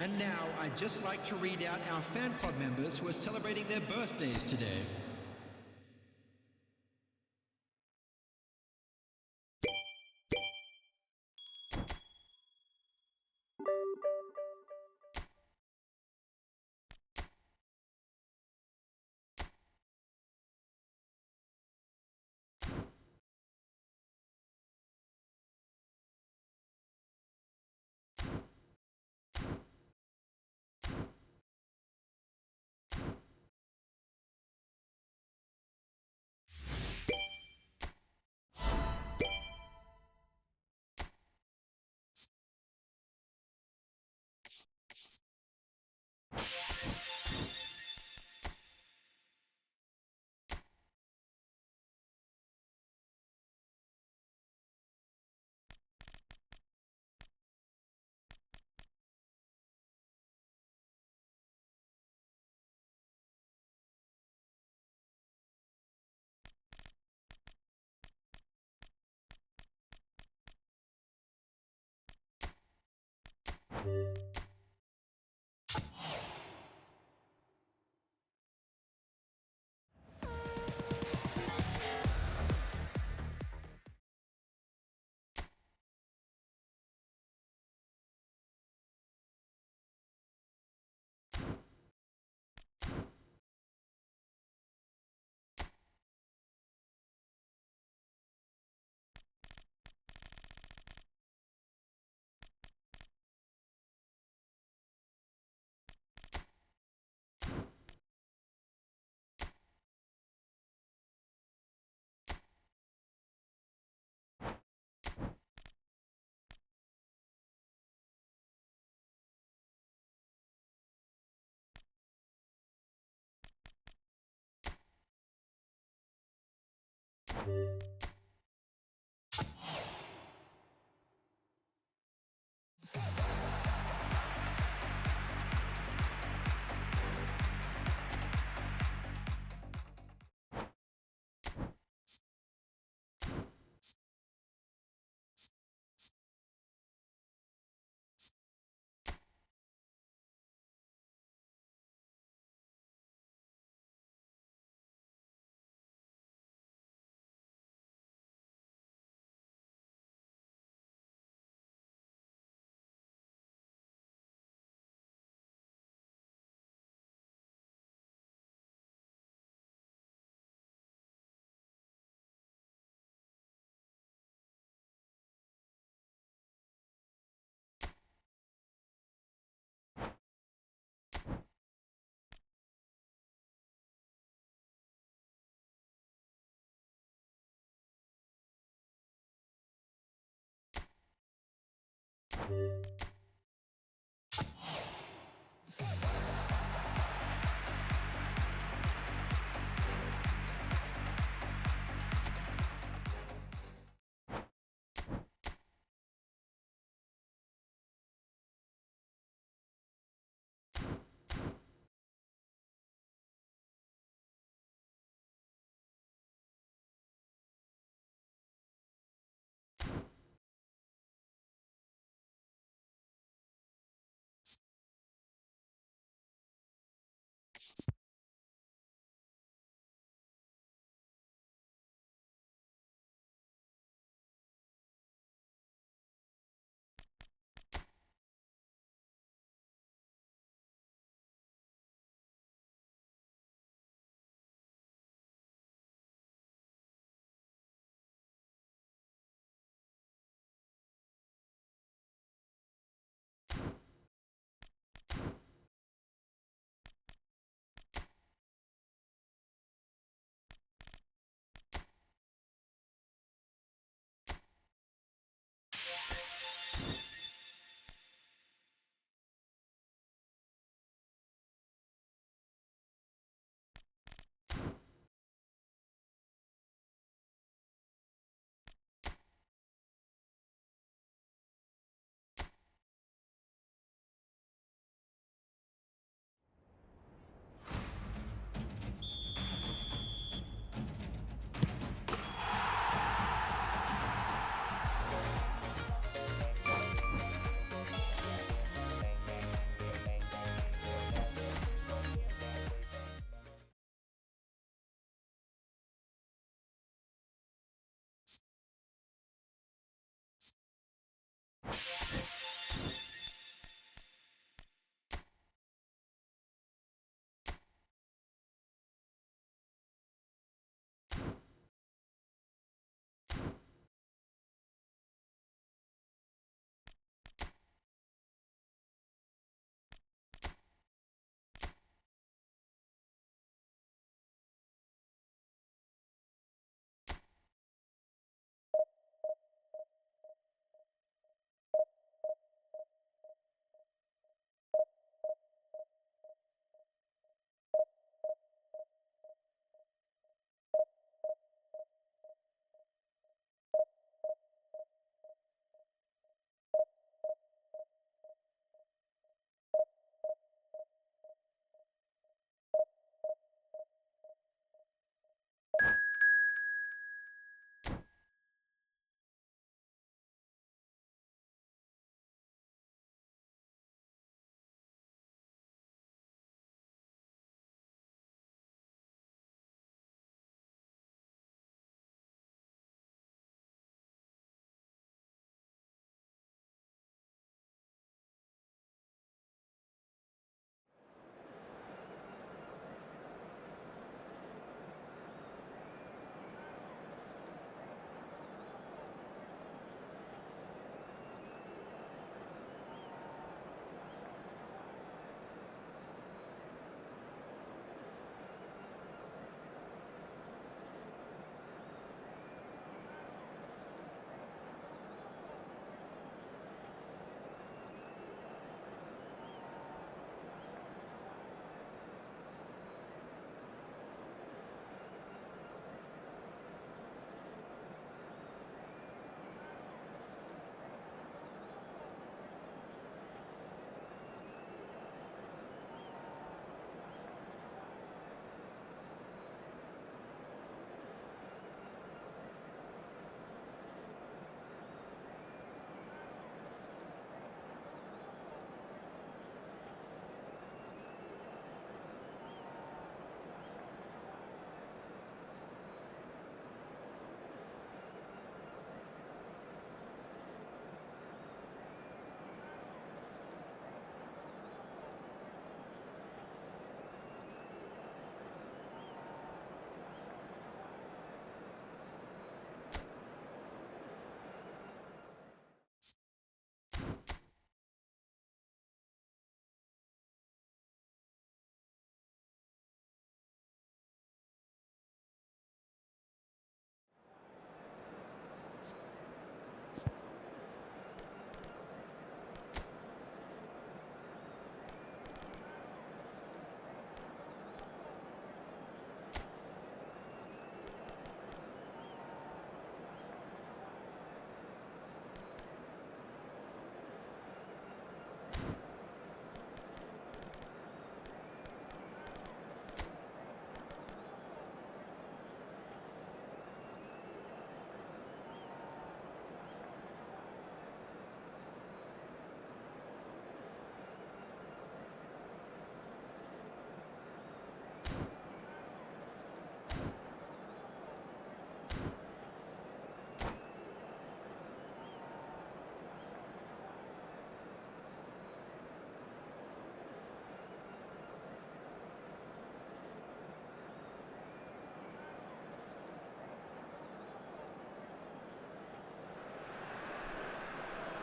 And now I'd just like to read out our fan club members who are celebrating their birthdays today.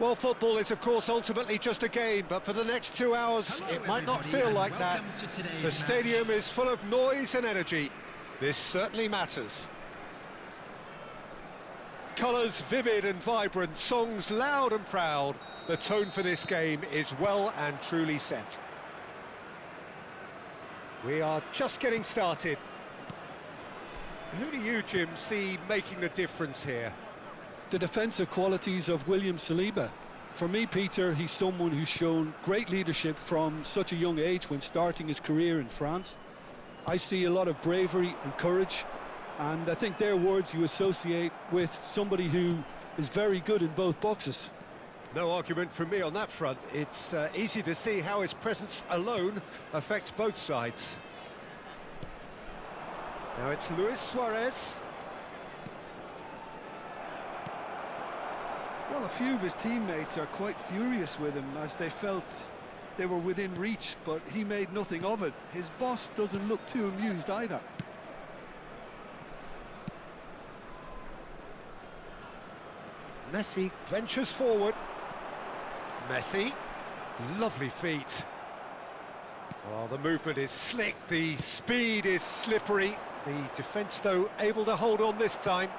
Well, football is, of course, ultimately just a game, but for the next 2 hours, Hello, it might not everybody, feel and like that. welcome to today's The stadium match. is full of noise and energy. This certainly matters. Colours vivid and vibrant, songs loud and proud. The tone for this game is well and truly set. We are just getting started. Who do you, Jim, see making the difference here? The defensive qualities of William Saliba. For me, Peter, he's someone who's shown great leadership from such a young age when starting his career in France. I see a lot of bravery and courage, and I think they're words you associate with somebody who is very good in both boxes. No argument from me on that front. It's easy to see how his presence alone affects both sides. Now it's Luis Suarez. Well, a few of his teammates are quite furious with him as they felt they were within reach, but he made nothing of it. His boss doesn't look too amused either. Messi ventures forward. Messi, lovely feet. Oh, the movement is slick, the speed is slippery. The defence, though, able to hold on this time.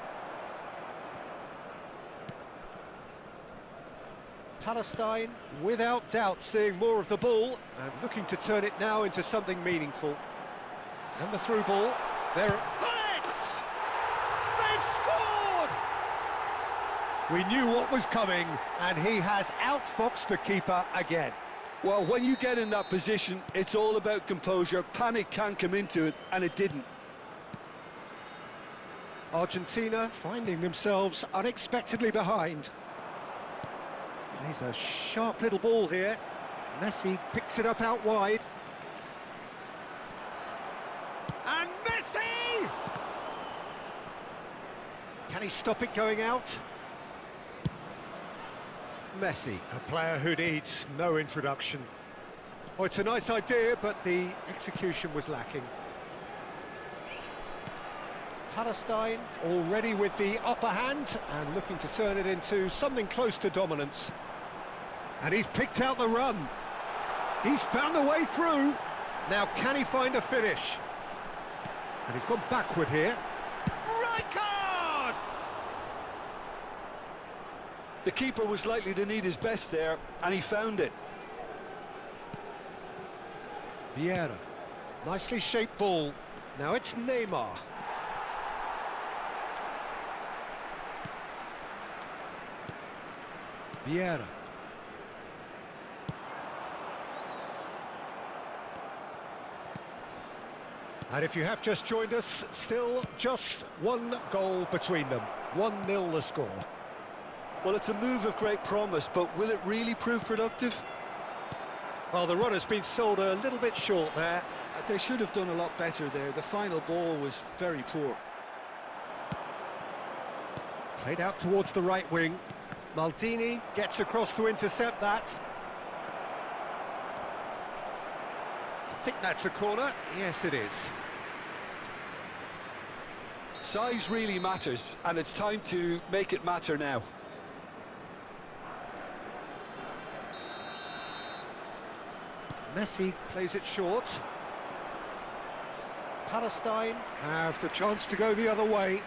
Palestine, without doubt, seeing more of the ball and looking to turn it now into something meaningful. And the through ball, there. Bullets! They've scored! We knew what was coming, and he has outfoxed the keeper again. Well, when you get in that position, it's all about composure. Panic can't come into it, and it didn't. Argentina finding themselves unexpectedly behind. Plays a sharp little ball here. Messi picks it up out wide. And Messi! Can he stop it going out? Messi, a player who needs no introduction. Oh, it's a nice idea, but the execution was lacking. Palestine already with the upper hand and looking to turn it into something close to dominance. And he's picked out the run. He's found a way through. Now can he find a finish? And he's gone backward here. Rijkaard! The keeper was likely to need his best there, and he found it. Vieira, nicely shaped ball. Now it's Neymar. Vieira. And if you have just joined us, still just one goal between them. 1-0 the score. Well, it's a move of great promise, but will it really prove productive? Well, the run has been sold a little bit short there. They should have done a lot better there. The final ball was very poor. Played out towards the right wing. Maldini gets across to intercept that. I think that's a corner. Yes, it is. Size really matters, and it's time to make it matter now. Messi plays it short. Palestine have the chance to go the other way.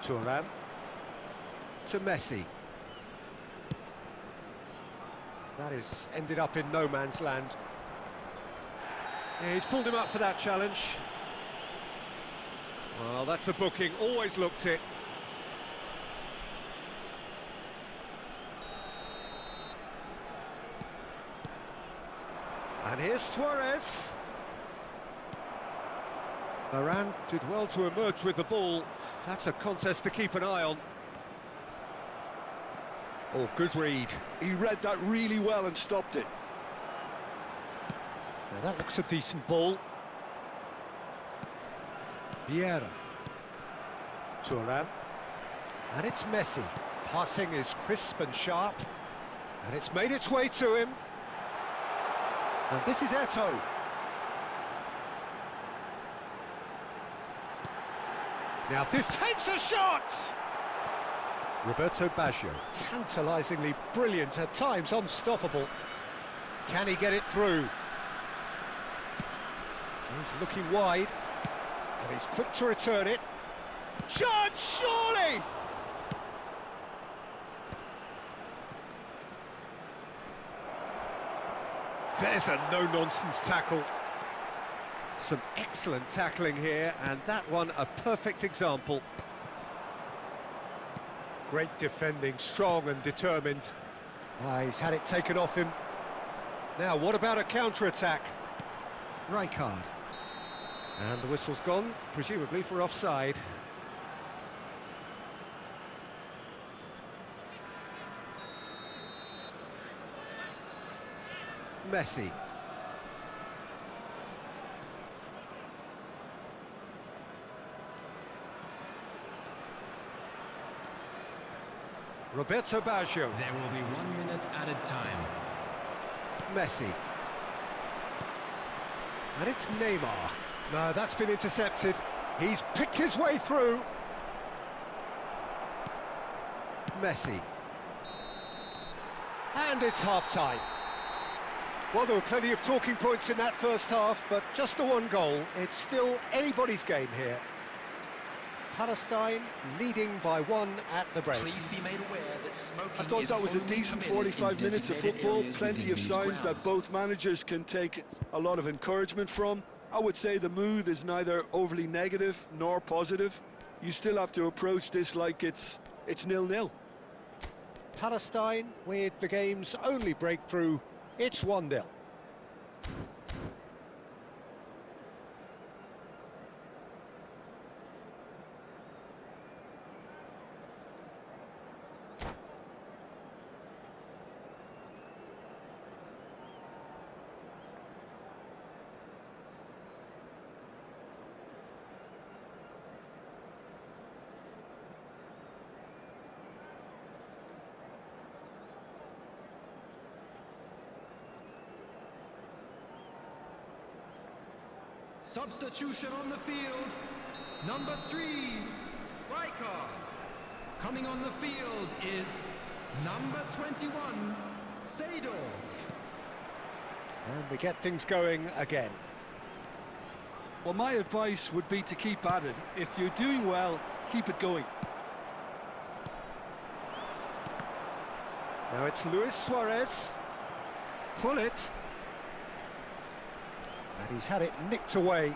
Thuram to Messi. That is ended up in no man's land. Yeah, he's pulled him up for that challenge. Well, that's a booking, always looked it. And here's Suarez. Varane did well to emerge with the ball. That's a contest to keep an eye on. Oh, good read. He read that really well and stopped it. Now that looks a decent ball. Vieira. Thuram. And it's Messi. Passing is crisp and sharp. And it's made its way to him. And this is Eto'o. Now this takes a shot! Roberto Baggio, tantalisingly brilliant, at times unstoppable. Can he get it through? He's looking wide, and he's quick to return it. Chance, surely! There's a no-nonsense tackle. Some excellent tackling here, and that one a perfect example. Great defending, strong and determined. He's had it taken off him. Now, what about a counter-attack? Rijkaard. And the whistle's gone, presumably for offside. Messi. Roberto Baggio. There will be 1 minute added time. Messi. And it's Neymar. No, that's been intercepted. He's picked his way through. Messi. And it's half-time. Well, there were plenty of talking points in that first half, but just the one goal. It's still anybody's game here. Palestine leading by 1 at the break. Please be made aware that smoking I thought is that was a only decent permitted 45 in minutes of designated football. areas Plenty within of these signs that grounds. both managers can take a lot of encouragement from. I would say the mood is neither overly negative nor positive. You still have to approach this like it's 0-0. Palestine with the game's only breakthrough. It's 1-0. Substitution on the field. Number 3, Rijkaard. Coming on the field is number 21, Seedorf. And we get things going again. Well, my advice would be to keep at it. If you're doing well, keep it going. Now it's Luis Suarez. Pull it. And he's had it nicked away.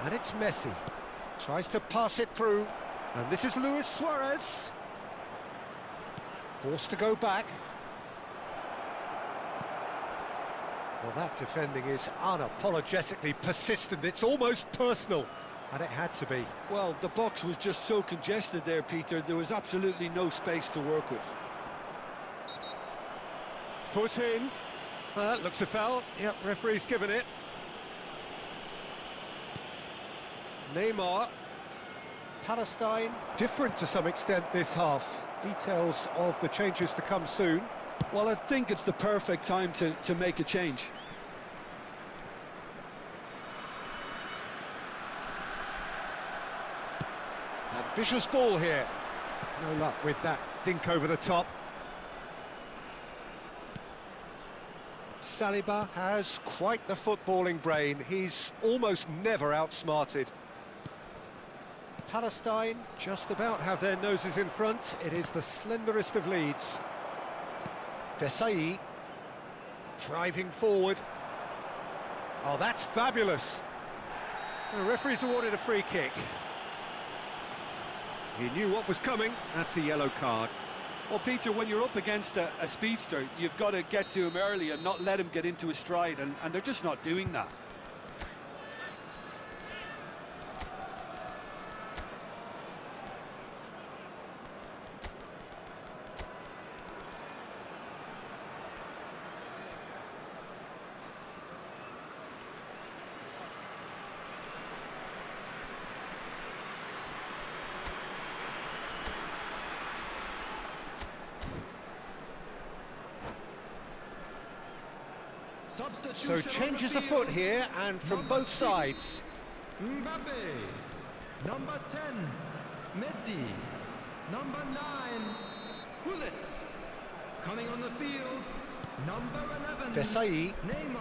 And it's Messi. Tries to pass it through. And this is Luis Suarez. Forced to go back. Well, that defending is unapologetically persistent. It's almost personal. And it had to be. Well, the box was just so congested there, Peter. There was absolutely no space to work with. Foot in. Looks a foul. Yep, referee's given it. Neymar. Palestine. Different to some extent this half. Details of the changes to come soon. Well, I think it's the perfect time to make a change. Ambitious ball here. No luck with that dink over the top. Saliba has quite the footballing brain. He's almost never outsmarted. Palestine just about have their noses in front. It is the slenderest of leads. Desai driving forward. Oh, that's fabulous. The referee's awarded a free kick. He knew what was coming. That's a yellow card. Well, Peter, when you're up against a speedster, you've got to get to him early and not let him get into his stride, and they're just not doing that. So changes afoot here, and from both sides. Mbappe. Number 10, Messi. Number 9, Hullet. Coming on the field, number 11, Desai. Neymar.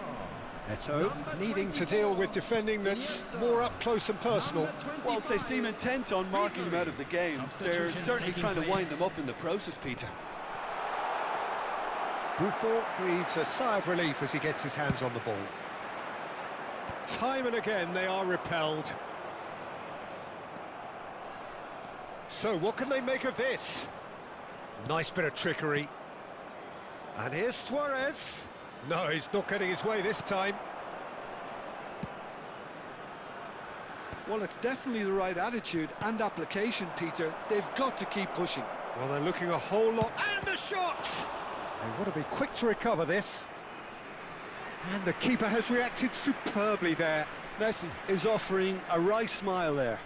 Eto'o needing to deal with defending that's more up close and personal. Well, they seem intent on marking him out of the game. They're certainly trying to wind them up in the process, Peter. Buffon breathes a sigh of relief as he gets his hands on the ball. Time and again they are repelled. So what can they make of this? Nice bit of trickery. And here's Suarez. No, he's not getting his way this time. Well, it's definitely the right attitude and application, Peter. They've got to keep pushing. Well, they're looking a whole lot. And a shot! They want to be quick to recover this. And the keeper has reacted superbly there. Messi is offering a wry smile there.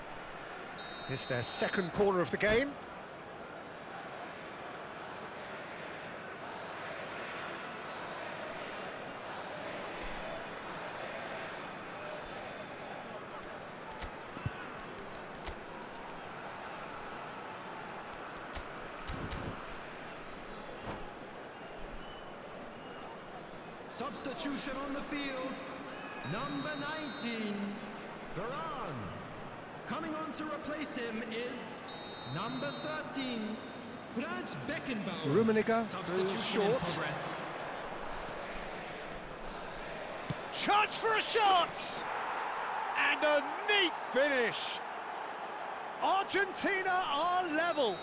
It's their second corner of the game. Substitution on the field. Number 19, Varane. Coming on to replace him is number 13, Franz Beckenbauer. Rummenigge Substitution goes in short. progress. Chance for a shot! And a neat finish. Argentina are level.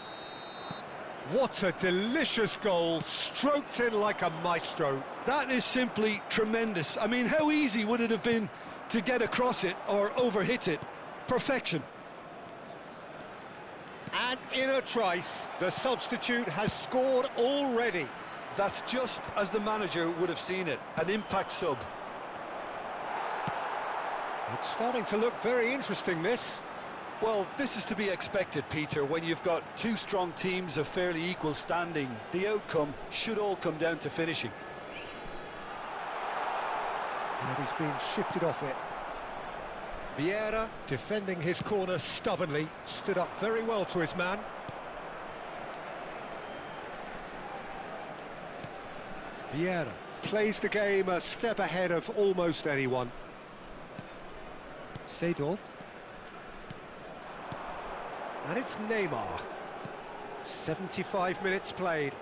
What a delicious goal, stroked in like a maestro. That is simply tremendous. I mean, how easy would it have been to get across it or overhit it? Perfection. And in a trice, the substitute has scored already. That's just as the manager would have seen it, an impact sub. It's starting to look very interesting, this. Well, this is to be expected, Peter, when you've got two strong teams of fairly equal standing. The outcome should all come down to finishing. And he's been shifted off it. Vieira, defending his corner stubbornly, stood up very well to his man. Vieira plays the game a step ahead of almost anyone. Seedorf. And it's Neymar. 75 minutes played.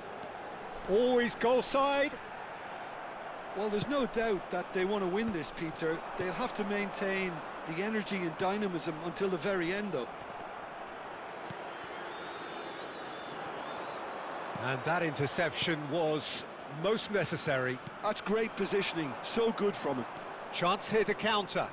Always goal side. Well, there's no doubt that they want to win this, Peter. They'll have to maintain the energy and dynamism until the very end, though. And that interception was most necessary. That's great positioning, so good from him. Chance here to counter.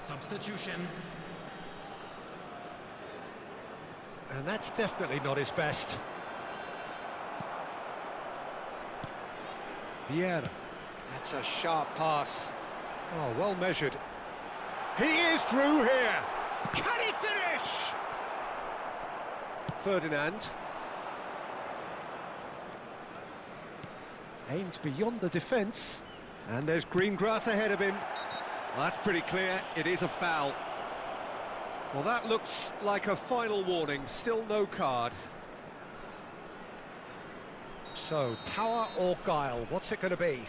Substitution. And that's definitely not his best. Vieira. That's a sharp pass. Oh, well measured. He is through here. Can he finish? Ferdinand. Aimed beyond the defence. And there's green grass ahead of him. Well, that's pretty clear, it is a foul. Well, that looks like a final warning, still no card. So, power or guile, what's it going to be?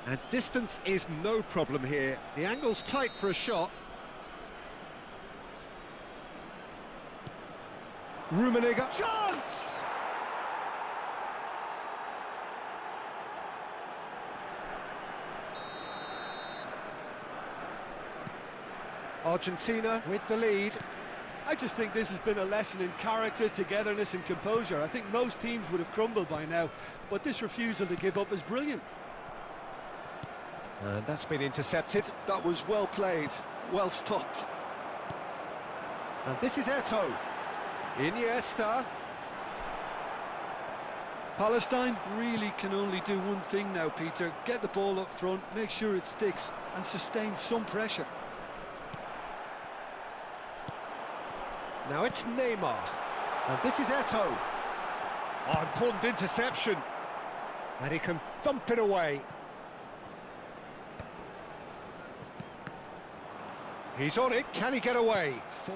And distance is no problem here. The angle's tight for a shot. Rummenigge, chance! Argentina with the lead. I just think this has been a lesson in character, togetherness and composure. I think most teams would have crumbled by now, but this refusal to give up is brilliant. And that's been intercepted. That was well played, well stopped. And this is Eto'o. Iniesta. Palestine really can only do one thing now, Peter. Get the ball up front, make sure it sticks and sustain some pressure. Now it's Neymar, and this is Eto'o. Oh, important interception. And he can thump it away. He's on it, can he get away? 4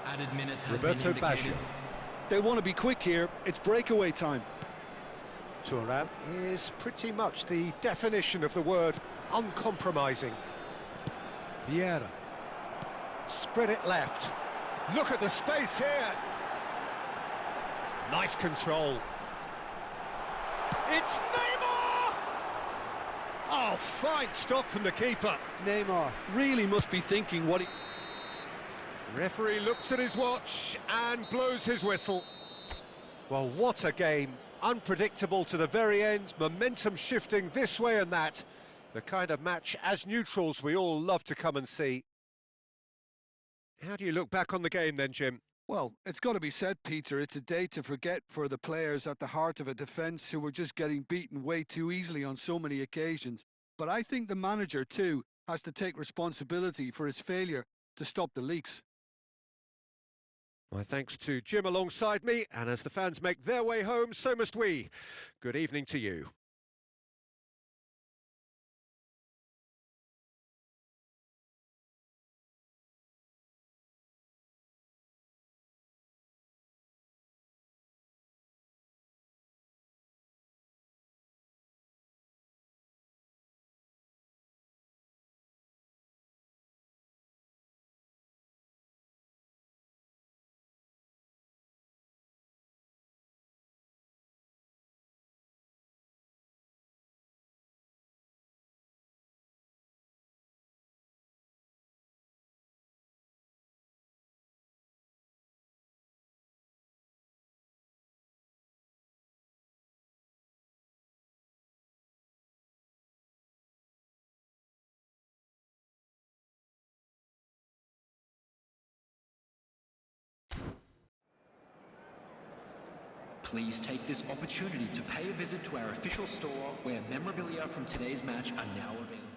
added minutes has Roberto been Baggio. indicated. They want to be quick here, it's breakaway time. Thuram is pretty much the definition of the word uncompromising. Vieira. Spread it left. Look at the space here. Nice control. It's Neymar! Oh, fine stop from the keeper. Neymar really must be thinking what he... Referee looks at his watch and blows his whistle. Well, what a game. Unpredictable to the very end, momentum shifting this way and that. The kind of match, as neutrals, we all love to come and see. How do you look back on the game then, Jim? Well, it's got to be said, Peter, it's a day to forget for the players at the heart of a defence who were just getting beaten way too easily on so many occasions. But I think the manager, too, has to take responsibility for his failure to stop the leaks. My thanks to Jim alongside me, and as the fans make their way home, so must we. Good evening to you. Please take this opportunity to pay a visit to our official store where memorabilia from today's match are now available.